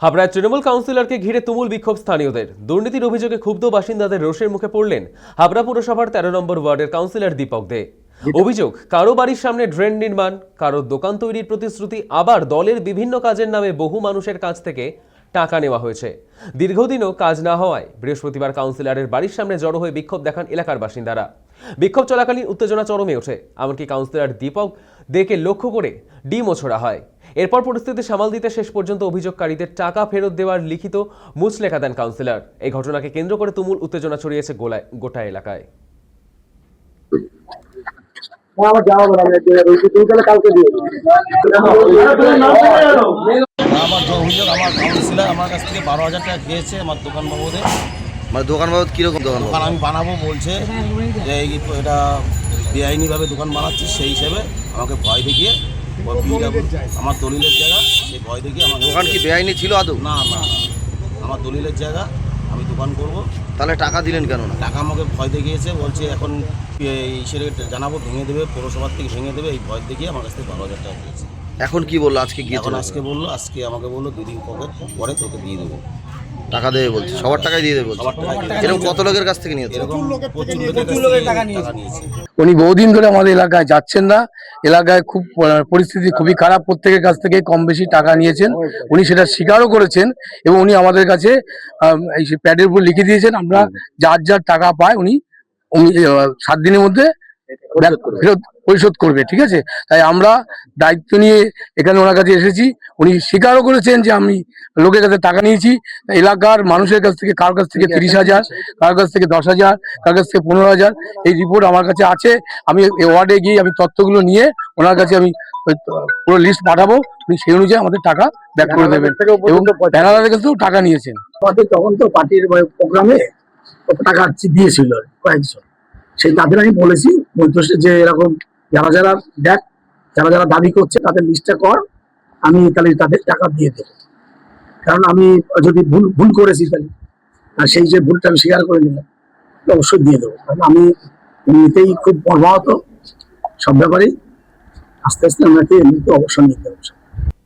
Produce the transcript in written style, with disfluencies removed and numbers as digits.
হাবড়ায় তৃণমূল কাউন্সিলরকে ঘিরে তুমুল বিক্ষোভ স্থানীয়দের। দুর্নীতির অভিযোগে ক্ষুব্ধ বাসিন্দাদের রোষের মুখে পড়লেন হাবড়া পুরসভার 13 নম্বর ওয়ার্ডের কাউন্সিলর দীপক দে। অভিযোগ, কারো বাড়ির সামনে ড্রেন নির্মাণ, কারো দোকান তৈরির প্রতিশ্রুতি, আবার দলের বিভিন্ন কাজের নামে বহু মানুষের কাছ থেকে টাকা নেওয়া হয়েছে। দীর্ঘদিনও কাজ না হওয়ায় বৃহস্পতিবার কাউন্সিলরের বাড়ির সামনে জড়ো হয়ে বিক্ষোভ দেখান এলাকার বাসিন্দারা। বিক্ষোভ চলাকালীন উত্তেজনা চরমে ওঠে, এমনকি কাউন্সিলর দীপক দেকে লক্ষ্য করে ডিমও ছোড়া হয়। এরপর পরিস্থিতি সামাল দিতে শেষ পর্যন্ত অভিযোগকারীদের টাকা ফেরত দেওয়ার লিখিত মুচলেখা দেন কাউন্সিলর। এই ঘটনাকে কেন্দ্র করে তুমুল উত্তেজনা ছড়িয়েছে গোটা এলাকায়। আমার অভিযোগ, আমার কাউন্সিলর আমার কাছ থেকে 12,000 টাকা খেয়েছে আমার দোকান বাবুদের। মানে দোকান বাবদ কীরকম দোকান আমি বানাবো বলছে যে এটা বেআইনিভাবে দোকান বানাচ্ছি, সেই হিসেবে আমাকে ভয় দেখিয়ে আমার দলিলের জায়গা, সেই ভয় দেখিয়ে আমার দোকান কি বেআইনি ছিল আদৌ? না না, আমার দলিলের জায়গা, আমি দোকান করব। তাহলে টাকা দিলেন কেন না? টাকা আমাকে ভয় দেখিয়েছে, বলছে এখন সেটা জানাবো, ভেঙে দেবে, পৌরসভার থেকে ভেঙে দেবে, এই ভয় দেখিয়ে আমার কাছ থেকে 12,000 টাকা দিয়েছে। এখন কি বললো? আজকে গিয়ে আজকে আমাকে বললো 2 দিন পরে তোকে দিয়ে দেবো। টাকা দেবে বলছে, সবার টাকাই দিয়ে দেবে বলছে। এরকম কত লোকের কাছ থেকে নিয়েছে? উনি বহুদিন ধরে আমাদের এলাকায় যাচ্ছেন না। এলাকায় খুব পরিস্থিতি খুবই খারাপ, প্রত্যেকের কাছ থেকে কম বেশি টাকা নিয়েছেন। উনি সেটা স্বীকারও করেছেন এবং উনি আমাদের কাছে এই প্যাডের উপর লিখে দিয়েছেন, আমরা যার যার টাকা পায় উনি 7 দিনের মধ্যে ফেরত পরিশোধ করবে। ঠিক আছে, তাই আমরা দায়িত্ব নিয়ে এখানে ওনার কাছে এসেছি। উনি স্বীকারও করেছেন যে আমি লোকের কাছে টাকা নিয়েছি। এলাকার মানুষের কাছ থেকে কার কাছ থেকে 30,000, কার কাছ থেকে 10,000, কার কাছ থেকে 15,000, এই রিপোর্ট আমার কাছে আছে। আমি ওয়ার্ডে গিয়ে আমি তথ্যগুলো নিয়ে ওনার কাছে আমি পুরো লিস্ট পাঠাবো, উনি সেই অনুযায়ী আমাদের টাকা ব্যাক করে দেবেন। এবং ব্যানারের কাছেও টাকা নিয়েছেন। আমাদের তখন তো পার্টির প্রোগ্রামে টাকা দিয়েছিল কয়েকজন, সেই তাদের আমি বলেছি যে এরকম যারা যারা দেখ, যারা যারা দাবি করছে তাদের লিস্টটা কর, আমি তাহলে তাদের টাকা দিয়ে দেবো। কারণ আমি যদি ভুল করেছি তাহলে, আর সেই যে ভুলটা আমি স্বীকার করে নিলাম, অবশ্যই দিয়ে দেবো। কারণ আমি এমনিতেই খুব মর্মাহত, সব ব্যাপারেই আস্তে আস্তে আমাকে এমনিতে অবসর নিতে হবে।